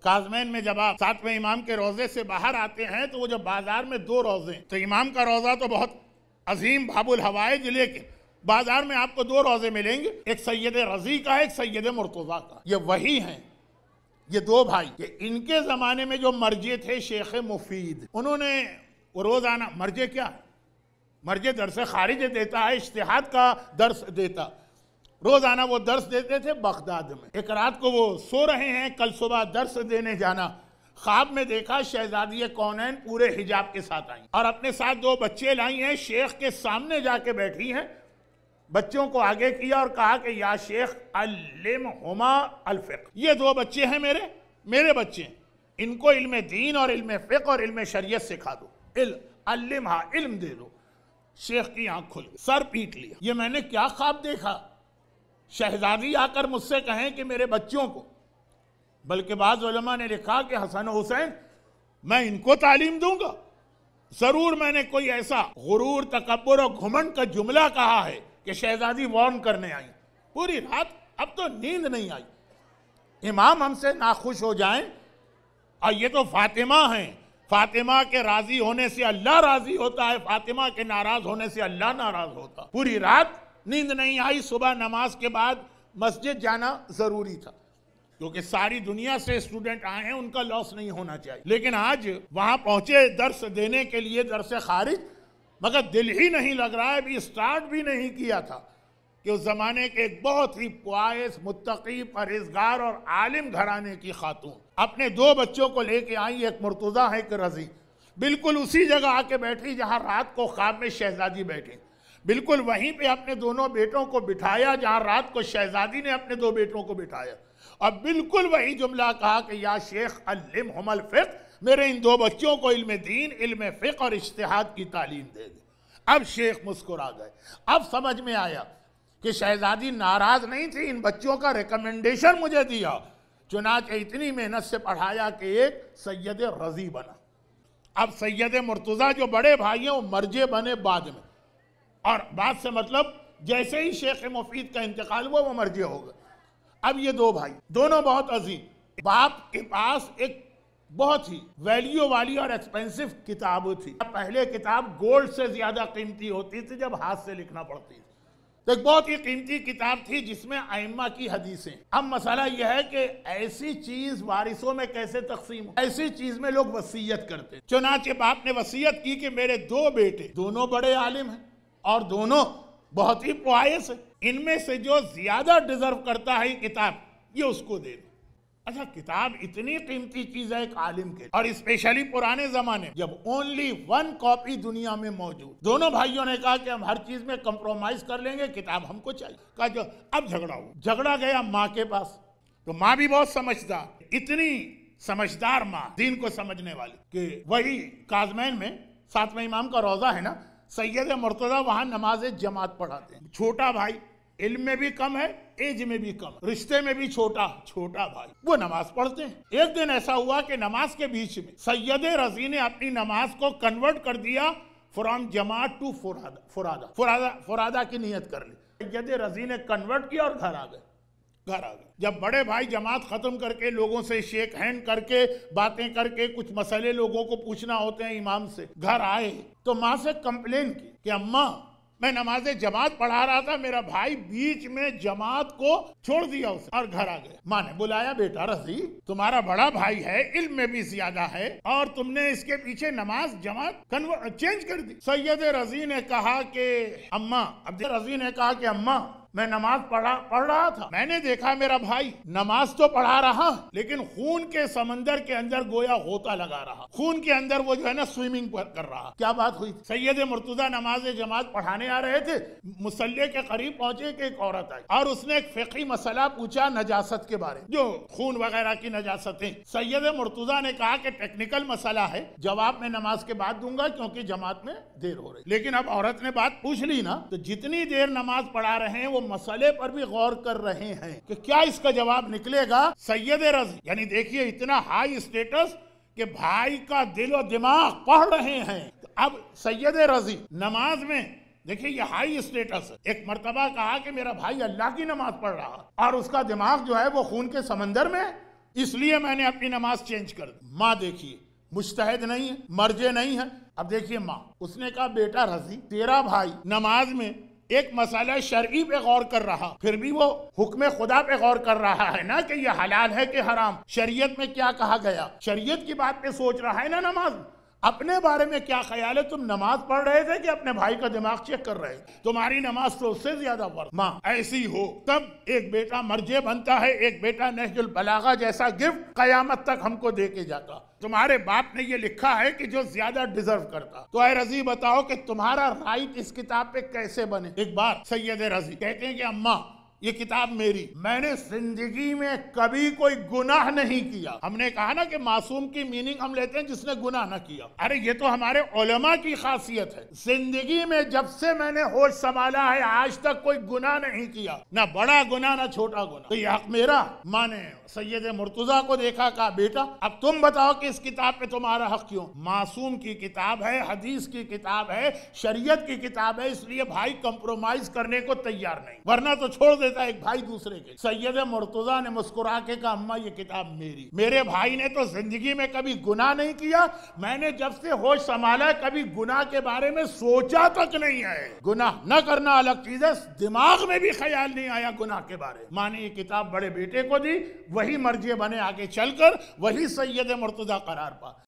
काज़मैन में जब आप 7वें इमाम के रोजे से बाहर आते हैं तो वो जब बाजार में 2 रोजे, तो इमाम का रोजा तो बहुत अजीम बाबुल हवाइज, लेकिन बाजार में आपको 2 रोजे मिलेंगे, एक सैयद रजी का, एक सैयद मुर्तजा का। ये वही हैं, ये 2 भाई। ये इनके जमाने में जो मर्जे थे शेख मुफीद, उन्होंने वो रोजाना मर्जे क्या है, मर्जे दर्स खारिज देता है, इज्तिहाद का दर्स देता, रोजाना वो दर्स देते थे बगदाद में। एक रात को वो सो रहे हैं, कल सुबह दर्स देने जाना, ख्वाब में देखा शहजादी कौनैन पूरे हिजाब के साथ आई और अपने साथ 2 बच्चे लाई हैं, शेख के सामने जाके बैठी हैं, बच्चों को आगे किया और कहा कि या शेख अल्लिमहुमा अल-फिक़्ह, ये 2 बच्चे हैं मेरे बच्चे, इनको इल्म दीन और इल्म फ़िक़्ह और इल्म शरीयत सिखा दो, अल्लिमहा, इल्म दे दो। शेख की आंख खुल गई, सर पीट लिया, ये मैंने क्या ख्वाब देखा, शहजादी आकर मुझसे कहें कि मेरे बच्चों को, बल्कि बाज़ उलमा ने लिखा कि हसन हुसैन मैं इनको तालीम दूंगा। जरूर मैंने कोई ऐसा गुरूर, तकब्बुर और घुमंड का जुमला कहा है कि शहजादी वार्न करने आई। पूरी रात अब तो नींद नहीं आई, इमाम हमसे नाखुश हो जाएं, और ये तो फातिमा हैं, फातिमा के राजी होने से अल्लाह राजी होता है, फातिमा के नाराज होने से अल्लाह नाराज होता। पूरी रात नींद नहीं आई, सुबह नमाज के बाद मस्जिद जाना जरूरी था क्योंकि सारी दुनिया से स्टूडेंट आए हैं, उनका लॉस नहीं होना चाहिए। लेकिन आज वहां पहुंचे दर्स देने के लिए, दर्स खारिज, मगर दिल ही नहीं लग रहा है, अभी स्टार्ट भी नहीं किया था कि उस जमाने के एक बहुत ही ख्वाइश, मुत्तकी, परहेजगार और आलिम घराने की खातून अपने 2 बच्चों को लेके आई, एक मुर्तजा है, एक रजी, बिल्कुल उसी जगह आके बैठी जहां रात को ख्वाब में शहजादी बैठी, बिल्कुल वहीं पे अपने दोनों बेटों को बिठाया जहां रात को शहजादी ने अपने 2 बेटों को बिठाया, और बिल्कुल वही जुमला कहा कि या शेख अल्लिमहुम अल-फिक़्ह, मेरे इन 2 बच्चों को इल्म दीन, इल्म फ़िक़्ह और इज्तिहाद की तालीम दे दे। अब शेख मुस्कुरा गए, अब समझ में आया कि शहजादी नाराज नहीं थी, इन बच्चों का रिकमेंडेशन मुझे दिया, चुनाचे इतनी मेहनत से पढ़ाया कि एक सैयद रजी बना। अब सैयद मुर्तजा जो बड़े भाई हैं वो मर्जे बने बाद में, और बाद से मतलब जैसे ही शेख मुफीद का इंतकाल हुआ वो मर्जे हो गए। अब ये 2 भाई, दोनों बहुत अजीम, बाप के पास एक बहुत ही वैल्यू वाली और एक्सपेंसिव किताब थी। पहले किताब गोल्ड से ज्यादा कीमती होती थी जब हाथ से लिखना पड़ती थी, तो एक बहुत ही कीमती किताब थी जिसमें आइम्मा की हदीसें। अब मसला यह है कि ऐसी चीज वारिसों में कैसे तकसीम हो, ऐसी चीज में लोग वसीयत करते। चुनाचे बाप ने वसीयत की कि मेरे 2 बेटे, दोनों बड़े आलिम हैं और दोनों बहुत ही ख्वाइश है, इनमें से जो ज्यादा डिजर्व करता है किताब, ये उसको दे दो। अच्छा, किताब इतनी कीमती चीज है एक आलिम के, और स्पेशली पुराने जमाने में जब ओनली 1 कॉपी दुनिया में मौजूद, दोनों भाइयों ने कहा कि हम हर चीज में कंप्रोमाइज कर लेंगे, किताब हमको चाहिए। कहा जो अब झगड़ा गया माँ के पास, तो माँ भी बहुत समझदार, इतनी समझदार माँ, दीन को समझने वाली, कि वही काज़मैन में 7वें इमाम का रोजा है ना, सैयद मुर्तजा वहां नमाज जमात पढ़ाते हैं। छोटा भाई इल्म में भी कम है, एज में भी कम, रिश्ते में भी छोटा भाई, वो नमाज पढ़ते हैं। एक दिन ऐसा हुआ कि नमाज के बीच में सैयद रजी ने अपनी नमाज को कन्वर्ट कर दिया फ्रॉम जमात टू फुरादा की नियत कर ली। सैयद रजी ने कन्वर्ट किया और घर आ गए। जब बड़े भाई जमात खत्म करके लोगों से शेक हैंड करके बातें करके कुछ मसले लोगों को पूछना होते हैं इमाम से, घर आए तो माँ से कंप्लेन की कि अम्मा मैं नमाज जमात पढ़ा रहा था, मेरा भाई बीच में जमात को छोड़ दिया उसने और घर आ गया। माँ ने बुलाया, बेटा रजी तुम्हारा बड़ा भाई है, इल्म में भी ज्यादा है, और तुमने इसके पीछे नमाज जमात चेंज कर दी। सैयद रजी ने कहा कि अम्मा, रजी ने कहा कि अम्मा मैं नमाज पढ़ रहा था, मैंने देखा मेरा भाई नमाज तो पढ़ा रहा लेकिन खून के समंदर के अंदर गोया गोता लगा रहा, खून के अंदर वो जो है ना स्विमिंग कर रहा। क्या बात हुई? सैयद मुर्तजा नमाज जमात पढ़ाने आ रहे थे, मुसल्ले के करीब पहुंचे कि एक औरत आई और उसने एक फिक़ही मसला पूछा नजासत के बारे में, जो खून वगैरह की नजासतें। सैयद मुर्तजा ने कहा कि टेक्निकल मसला है, जवाब मैं नमाज के बाद दूंगा क्योंकि जमात में देर हो रही। लेकिन अब औरत ने बात पूछ ली ना, तो जितनी देर नमाज पढ़ा रहे हैं वो मसले पर भी गौर कर रहे हैं कि क्या इसका जवाब निकलेगा। सैयद रजी यानी देखिए इतना हाई स्टेटस कि भाई का दिल और दिमाग पढ़ रहे हैं। तो अब सैयद रजी नमाज में देखिए ये हाई स्टेटस है। एक मर्तबा कहा कि मेरा भाई अल्लाह की नमाज पढ़ रहा और उसका दिमाग जो है वो खून के समंदर में, इसलिए मैंने अपनी नमाज चेंज कर दी। माँ देखिए मुज्तहिद नहीं है, मर्जे नहीं है। अब देखिए माँ, उसने कहा बेटा रजी, तेरा भाई नमाज में एक मसला शरई पे गौर कर रहा, फिर भी वो हुक्म खुदा पे गौर कर रहा है ना कि ये हलाल है कि हराम, शरीयत में क्या कहा गया, शरीयत की बात पे सोच रहा है ना। नमाज अपने बारे में क्या ख्याल है? तुम नमाज पढ़ रहे थे कि अपने भाई का दिमाग चेक कर रहे थे? तुम्हारी नमाज तो उससे ज्यादा फर्ज। माँ ऐसी हो तब एक बेटा मर्जे बनता है, एक बेटा नहजुल बलागा जैसा गिफ्ट कयामत तक हमको दे के जाता। तुम्हारे बाप ने ये लिखा है कि जो ज्यादा डिजर्व करता। तो ऐ रजी बताओ कि तुम्हारा राइट इस किताब पे कैसे बने? एक बार सैयद रजी कहते हैं कि अम्मा ये किताब मेरी, मैंने जिंदगी में कभी कोई गुनाह नहीं किया। हमने कहा ना कि मासूम की मीनिंग हम लेते हैं जिसने गुनाह ना किया। अरे ये तो हमारे उलमा की खासियत है। जिंदगी में जब से मैंने होश संभाला है आज तक कोई गुनाह नहीं किया, ना बड़ा गुनाह ना छोटा गुनाह। तो ये हक मेरा। माँ ने सैयद मुर्तजा को देखा, कहा बेटा अब तुम बताओ कि इस किताब पे तुम्हारा हक क्यों? मासूम की किताब है, हदीस की किताब है, शरीयत की किताब है, इसलिए भाई कंप्रोमाइज करने को तैयार नहीं, वरना तो छोड़ देता एक भाई दूसरे के। सैयद मुर्तजा ने मुस्कुरा के कहा अम्मा ये किताब मेरी। मेरे भाई ने तो जिंदगी में कभी गुनाह नहीं किया, मैंने जब से होश संभाला कभी गुनाह के बारे में सोचा तक नहीं है। गुनाह न करना अलग चीज है, दिमाग में भी ख्याल नहीं आया गुनाह के बारे। माँ ने ये किताब बड़े बेटे को दी, वही मर्जी बने आगे चलकर, वही सैयद मुर्तजा करार पा।